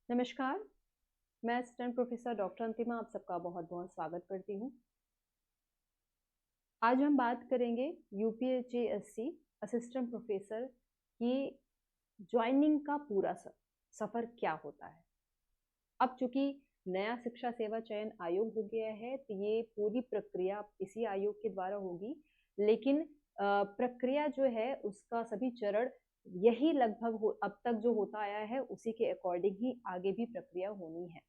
नमस्कार, मैं assistant professor doctor अंतिमा आप सबका बहुत-बहुत स्वागत करती हूँ। आज हम बात करेंगे यूपीएससी असिस्टेंट प्रोफेसर की जॉइनिंग का पूरा सफ़र क्या होता है। अब चूँकि नया शिक्षा सेवा चयन आयोग हो गया है, तो ये पूरी प्रक्रिया इसी आयोग के द्वारा होगी, लेकिन प्रक्रिया जो है उसका सभी चरण यही लगभग अब तक जो होता आया है, उसी के अकॉर्डिंग ही आगे भी प्रक्रिया होनी है।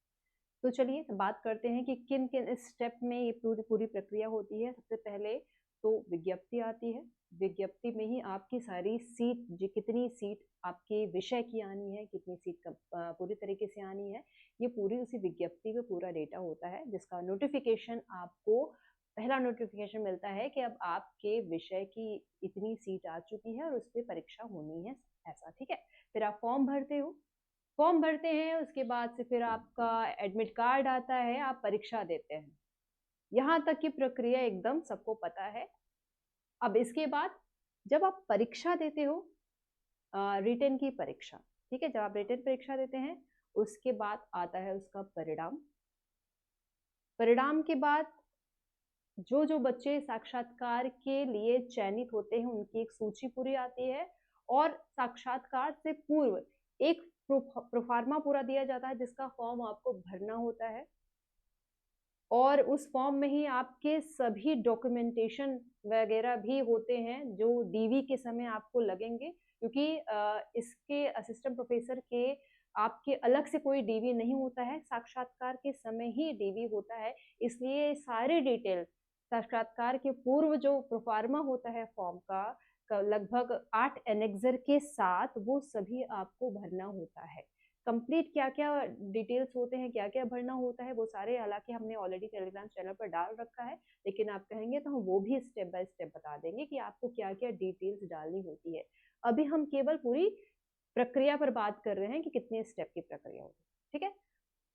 तो चलिए बात करते हैं कि किन-किन स्टेप में ये पूरी पूरी प्रक्रिया होती है। सबसे पहले तो विज्ञप्ति आती है। विज्ञप्ति में ही आपकी सारी सीट कितनी सीट आपके विषय की आनी है, कितनी सीट पूरी तरीके से आनी है, ये पूरी उसी विज्ञप्ति में पूरा डेटा होता है, जिसका नोटिफ़िकेशन आपको पहला नोटिफ़िकेशन मिलता है कि अब आपके विषय की इतनी सीट आ चुकी है और उस पे परीक्षा होनी है, ऐसा, ठीक है? फिर आप फॉर्म भरते हो। फॉर्म भरते हैं, उसके बाद से फिर आपका एडमिट कार्ड आता है, आप परीक्षा देते हैं। यहाँ तक की प्रक्रिया एकदम सबको पता है। अब इसके बाद जब आप परीक्षा देते हो, रिटन की परीक्षा, ठीक है? जब आप रिटन परीक्षा देते हैं, उसके बाद आता है उसका परिणाम। परिणाम के बाद जो बच्चे साक्षात्कार के लिए चयनित होते हैं, उनकी एक सूची पूरी आती है और साक्षात्कार से पूर्व एक प्रोफार्मा पूरा दिया जाता है, जिसका फॉर्म आपको भरना होता है और उस फॉर्म में ही आपके सभी डॉक्यूमेंटेशन वगैरह भी होते हैं, जो डीवी के समय आपको लगेंगे, क्योंकि इसके असिस्टेंट प्रोफेसर के आपके अलग से कोई डीवी नहीं होता है, साक्षात्कार के समय ही डीवी होता है। इसलिए सारी डिटेल साक्षात्कार के पूर्व जो प्रोफार्मा होता है फॉर्म का लगभग 8 एनेक्सर के साथ वो सभी आपको भरना होता है। कंप्लीट क्या-क्या डिटेल्स होते हैं, क्या-क्या भरना होता है, वो सारे हालाँकि हमने ऑलरेडी टेलीग्राम चैनल पर डाल रखा है, लेकिन आप कहेंगे तो हम वो भी स्टेप बाय स्टेप बता देंगे कि आपको क्या-क्या डिटेल्स डालनी होती है। अभी हम केवल पूरी प्रक्रिया पर बात कर रहे हैं कि कितने स्टेप की प्रक्रिया होगी, ठीक है?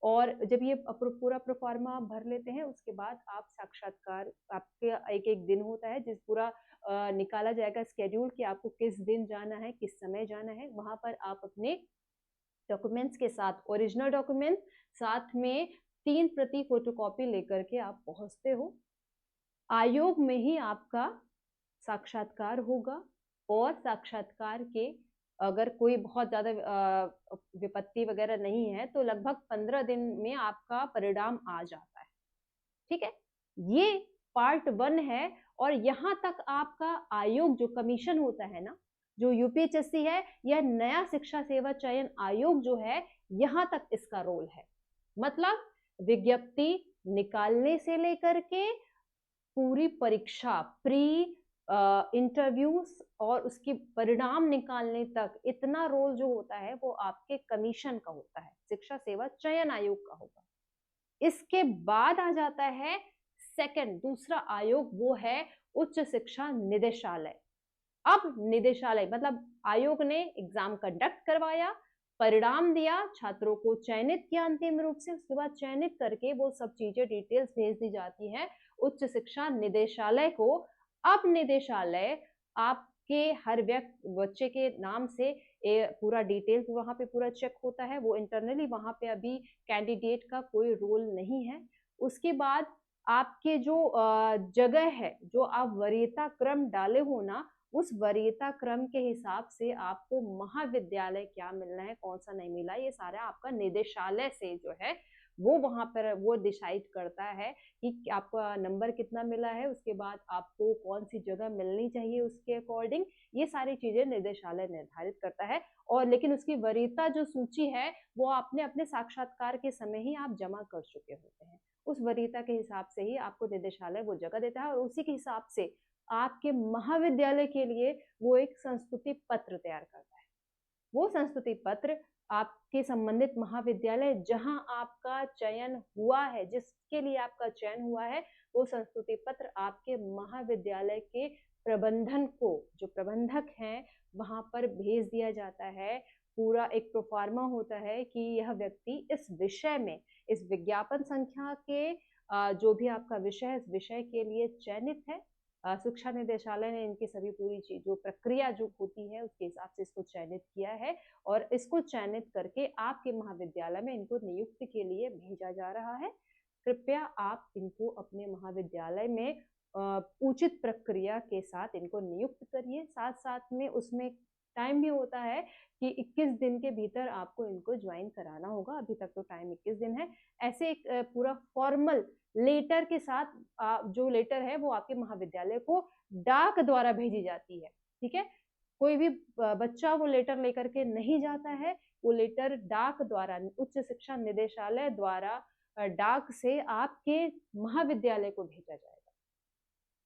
और जब ये पूरा प्रोफार्मा आप भर लेते हैं, उसके बाद आप साक्षात्कार आपके एक-एक दिन होता है, जिस पूरा निकाला जाएगा शेड्यूल कि आपको किस दिन जाना है, किस समय जाना है, वहाँ पर आप अपने डॉक्यूमेंट्स के साथ ओरिजिनल डॉक्यूमेंट साथ में 3 प्रति फोटोकॉपी लेकर के आप पहुँचते हो। आयोग में ही आपका साक्षात्कार होगा और साक्षात्कार के अगर कोई बहुत ज़्यादा विपत्ति वगैरह नहीं है, तो लगभग 15 दिन में आपका परिणाम आ जाता है, ठीक है? ये पार्ट 1 है और यहाँ तक आपका आयोग जो कमीशन होता है ना, जो यूपीएचएससी है, यह नया शिक्षा सेवा चयन आयोग जो है, यहाँ तक इसका रोल है। मतलब विज्ञप्ति निकालने से लेकर के पूरी परीक्षा इंटरव्यूज और उसके परिणाम निकालने तक इतना रोल जो होता है वो आपके कमीशन का होता है, शिक्षा सेवा चयन आयोग का होगा। इसके बाद आ जाता है सेकंड दूसरा आयोग, वो है उच्च शिक्षा निदेशालय। अब निदेशालय मतलब आयोग ने एग्जाम कंडक्ट करवाया, परिणाम दिया, छात्रों को चयनित किया अंतिम रूप से, उसके बाद चयनित करके वो सब चीजें डिटेल्स भेज दी जाती हैं उच्च शिक्षा निदेशालय को। अब निदेशालय आपके हर व्यक्ति बच्चे के नाम से पूरा डिटेल वहां पे पूरा चेक होता है, वो इंटरनली वहां पे अभी कैंडिडेट का कोई रोल नहीं है। उसके बाद आपके जो जगह है, जो आप वरीयता क्रम डाले हो ना, उस वरीयता क्रम के हिसाब से आपको महाविद्यालय क्या मिलना है, कौन सा नहीं मिला, ये सारा आपका निदेशालय से जो है वो वहां पर वो डिसाइड करता है कि आपका नंबर कितना मिला है, उसके बाद आपको कौन सी जगह मिलनी चाहिए उसके अकॉर्डिंग, ये सारी चीजें निदेशालय निर्धारित करता है। और लेकिन उसकी वरीयता जो सूची है वो आपने अपने साक्षात्कार के समय ही आप जमा कर चुके होते हैं। उस वरीयता के हिसाब से ही आपको निदेशालय वो जगह देता है और उसी के हिसाब से आपके महाविद्यालय के लिए वो एक संस्तुति पत्र तैयार करता है। वो संस्तुति पत्र आपके संबंधित महाविद्यालय जहां आपका चयन हुआ है, जिसके लिए आपका चयन हुआ है, वो संस्तुति पत्र आपके महाविद्यालय के प्रबंधन को, जो प्रबंधक हैं, वहां पर भेज दिया जाता है। पूरा एक प्रोफार्मा होता है कि यह व्यक्ति इस विषय में, इस विज्ञापन संख्या के जो भी आपका विषय है, इस विषय के लिए चयनित है शिक्षा निदेशालय ने इनकी सभी पूरी चीज जो प्रक्रिया जो होती है उसके हिसाब से इसको चयनित किया है और इसको चयनित करके आपके महाविद्यालय में इनको नियुक्ति के लिए भेजा जा रहा है। कृपया आप इनको अपने महाविद्यालय में उचित प्रक्रिया के साथ इनको नियुक्त करिए। साथ साथ में उसमें टाइम भी होता है कि 21 दिन के भीतर आपको इनको ज्वाइन कराना होगा। अभी तक तो टाइम 21 दिन है। ऐसे एक पूरा फॉर्मल लेटर के साथ जो लेटर है वो आपके महाविद्यालय को डाक द्वारा भेजी जाती है। ठीक है, कोई भी बच्चा वो लेटर लेकर के नहीं जाता है। वो लेटर डाक द्वारा उच्च शिक्षा निदेशालय द्वारा डाक से आपके महाविद्यालय को भेजा जाएगा।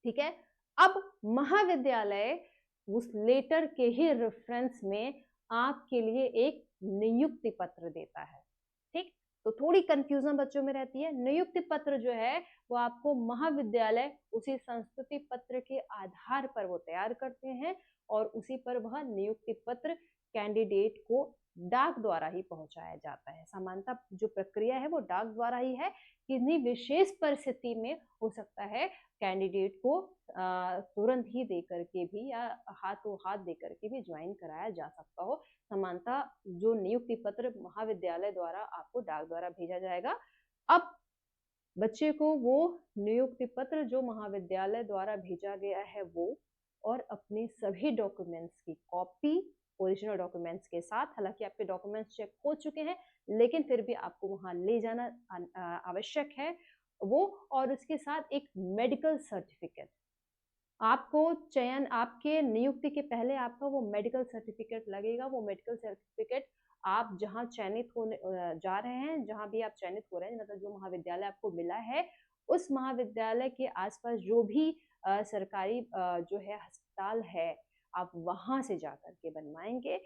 ठीक है, अब महाविद्यालय उस लेटर के ही रेफरेंस में आपके लिए एक नियुक्ति पत्र देता है। ठीक, तो थोड़ी कंफ्यूजन बच्चों में रहती है। नियुक्ति पत्र जो है वो आपको महाविद्यालय उसी संस्तुति पत्र के आधार पर वो तैयार करते हैं और उसी पर वह नियुक्ति पत्र कैंडिडेट को डाक द्वारा ही पहुंचाया जाता है। सामान्यतः जो प्रक्रिया है वो डाक द्वारा ही है। किसी विशेष परिस्थिति में हो सकता है कैंडिडेट को तुरंत ही देकर के भी या हाथों हाथ देकर के भी ज्वाइन कराया जा सकता हो। सामान्यतः जो नियुक्ति पत्र महाविद्यालय द्वारा आपको डाक द्वारा भेजा जाएगा। अब बच्चे को वो नियुक्ति पत्र जो महाविद्यालय द्वारा भेजा गया है वो और अपने सभी डॉक्यूमेंट्स की कॉपी ओरिजिनल डॉक्यूमेंट्स के साथ, हालांकि आपके डॉक्यूमेंट्स चेक हो चुके हैं लेकिन फिर भी आपको वहां ले जाना आवश्यक है वो, और उसके साथ एक मेडिकल सर्टिफिकेट। आपको चयन आपके नियुक्ति के पहले आपका वो मेडिकल सर्टिफिकेट लगेगा। वो मेडिकल सर्टिफिकेट आप जहां चयनित होने जा रहे हैं, जहां भी आप चयनित हो रहे हैं, मतलब जो महाविद्यालय आपको मिला है उस महाविद्यालय के आसपास जो भी सरकारी जो है अस्पताल है आप वहां से जाकर के बनवाएंगे।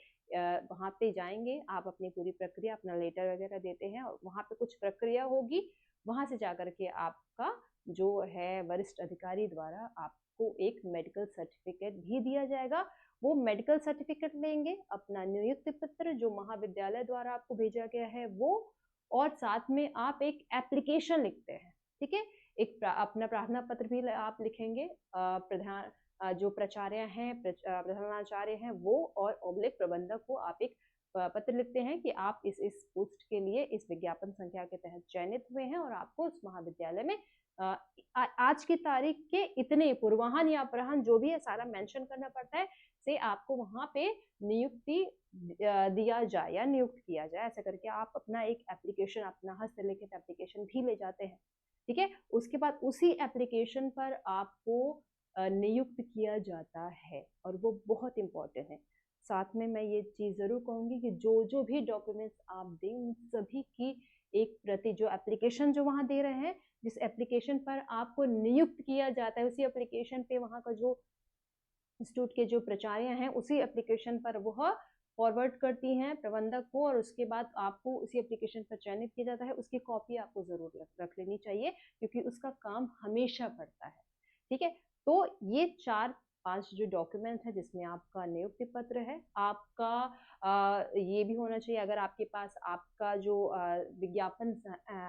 वहां पे जाएंगे, आप अपनी पूरी प्रक्रिया अपना लेटर वगैरह देते हैं और वहां पे कुछ प्रक्रिया होगी। वहां से जाकर के आपका जो है वरिष्ठ अधिकारी द्वारा आपको एक मेडिकल सर्टिफिकेट भी दिया जाएगा। वो मेडिकल सर्टिफिकेट लेंगे, अपना नियुक्ति पत्र जो महाविद्यालय द्वारा आपको भेजा गया है वो, और साथ में आप एक एप्लीकेशन लिखते हैं। ठीक है, एक अपना प्रार्थना पत्र भी आप लिखेंगे। प्रधान जो प्राचार्य हैं प्रधानाचार्य हैं वो और ओब्लिक प्रबंधक को आप एक पत्र लिखते हैं कि आप इस पोस्ट के लिए इस विज्ञापन संख्या के तहत चयनित हुए हैं और आपको उस महाविद्यालय में आज की तारीख के इतने पूर्वाहन या अपराहन जो भी है सारा मेंशन करना पड़ता है से आपको वहां पे नियुक्ति दिया जाए या नियुक्त किया जाए। ऐसा करके आप अपना एक एप्लीकेशन, अपना हस्तलिखित एप्लीकेशन भी ले जाते हैं। ठीक है, उसके बाद उसी एप्लीकेशन पर आपको नियुक्त किया जाता है और वो बहुत इंपॉर्टेंट है। साथ में मैं ये चीज जरूर कहूंगी कि जो भी डॉक्यूमेंट्स आप दें उन सभी की एक प्रति, जो एप्लीकेशन जो वहां दे रहे हैं, जिस एप्लीकेशन पर आपको नियुक्त किया जाता है उसी एप्लीकेशन पे वहां का जो इंस्टीट्यूट के जो प्राचार्य हैं उसी एप्लीकेशन पर वह फॉरवर्ड करती हैं प्रबंधक को और उसके बाद आपको उसी एप्लीकेशन पर चयनित किया जाता है। उसकी कॉपी आपको जरूर रख लेनी चाहिए क्योंकि उसका काम हमेशा पड़ता है। ठीक है, तो ये 4-5 जो डॉक्यूमेंट है जिसमें आपका नियुक्ति पत्र है, आपका ये भी होना चाहिए अगर आपके पास आपका जो विज्ञापन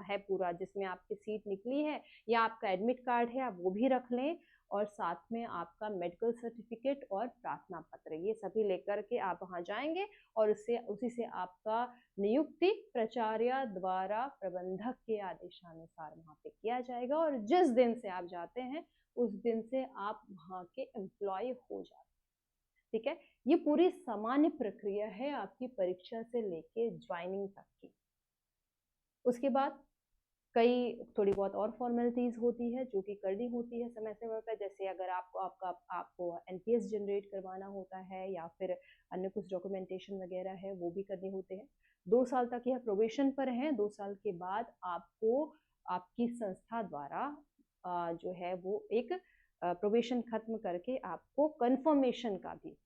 है पूरा जिसमें आपकी सीट निकली है या आपका एडमिट कार्ड है आप वो भी रख लें, और साथ में आपका मेडिकल सर्टिफिकेट और प्रार्थना पत्र, ये सभी लेकर के आप वहां जाएंगे और उससे उसी से आपका नियुक्ति प्राचार्य द्वारा प्रबंधक के आदेशानुसार वहां पे किया जाएगा और जिस दिन से आप जाते हैं उस दिन से आप वहां के एम्प्लॉय हो जाते हैं। ठीक है, ये पूरी सामान्य प्रक्रिया है आपकी परीक्षा से लेके ज्वाइनिंग तक की। उसके बाद कई थोड़ी बहुत और फॉर्मेलिटीज होती है जो कि करनी होती है समय समय पर, जैसे अगर आपको एनपीएस जनरेट करवाना होता है या फिर अन्य कुछ डॉक्यूमेंटेशन वगैरह है वो भी करने होते हैं। 2 साल तक यह प्रोबेशन पर है। 2 साल के बाद आपको आपकी संस्था द्वारा जो है वो एक प्रोबेशन खत्म करके आपको कंफर्मेशन का भी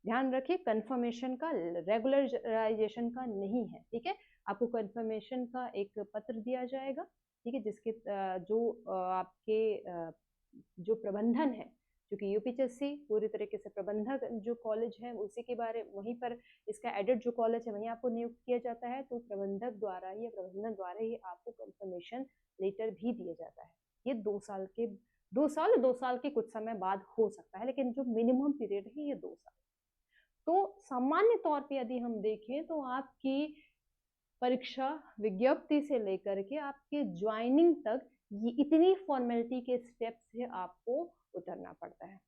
ध्यान रखिए, कंफर्मेशन का रेगुलराइजेशन का नहीं है। ठीक है, आपको कंफर्मेशन का एक पत्र दिया जाएगा। ठीक है, जिसके जो आपके जो प्रबंधन है, क्योंकि यूपीएससी पूरी तरीके से प्रबंधक जो कॉलेज है उसी के बारे वहीं पर इसका एडेड जो कॉलेज है वहीं आपको नियुक्त किया जाता है, तो प्रबंधक द्वारा ही प्रबंधन द्वारा ही आपको कंफर्मेशन लेटर भी दिया जाता है। ये 2 साल के 2 साल, 2 साल के कुछ समय बाद हो सकता है, लेकिन जो मिनिमम पीरियड है ये 2 साल। तो सामान्य तौर पे यदि हम देखें तो आपकी परीक्षा विज्ञप्ति से लेकर के आपके ज्वाइनिंग तक ये इतनी फॉर्मेलिटी के स्टेप्स से आपको उतरना पड़ता है।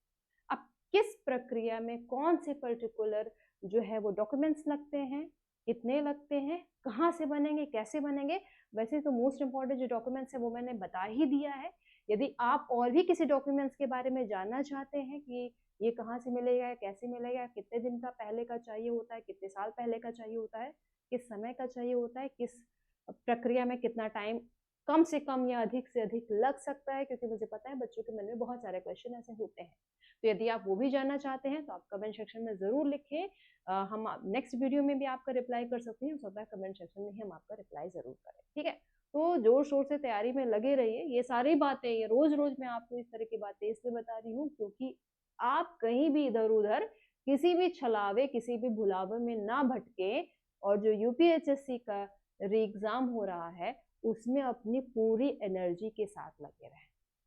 अब किस प्रक्रिया में कौन से पर्टिकुलर जो है वो डॉक्यूमेंट्स लगते हैं, कितने लगते हैं, कहाँ से बनेंगे, कैसे बनेंगे, वैसे तो मोस्ट इम्पॉर्टेंट जो डॉक्यूमेंट्स है वो मैंने बता ही दिया है। यदि आप और भी किसी डॉक्यूमेंट्स के बारे में जानना चाहते हैं कि ये कहाँ से मिलेगा, कैसे मिलेगा, कितने दिन का पहले का चाहिए होता है, कितने साल पहले का चाहिए होता है, किस समय का चाहिए होता है, किस प्रक्रिया में कितना टाइम कम से कम या अधिक से अधिक लग सकता है, क्योंकि मुझे पता है बच्चों के मन में बहुत सारे क्वेश्चन ऐसे होते हैं। तो यदि आप वो भी जानना चाहते हैं तो आप कमेंट सेक्शन में ज़रूर लिखें। हम नेक्स्ट वीडियो में भी आपका रिप्लाई कर सकते हैं, सकता है कमेंट सेक्शन में ही हम आपका रिप्लाई ज़रूर करें, ठीक है। तो जोर शोर से तैयारी में लगे रहिए। ये सारी बातें, ये रोज रोज मैं आपको इस तरह की बातें इसलिए बता रही हूँ क्योंकि आप कहीं भी इधर उधर किसी भी छलावे, किसी भी भुलावे में ना भटके, और जो यूपीएचएससी का एग्जाम हो रहा है उसमें अपनी पूरी एनर्जी के साथ लगे रहें,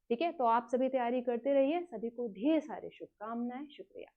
ठीक है। तो आप सभी तैयारी करते रहिए। सभी को ढेर सारी शुभकामनाएं। शुक्रिया।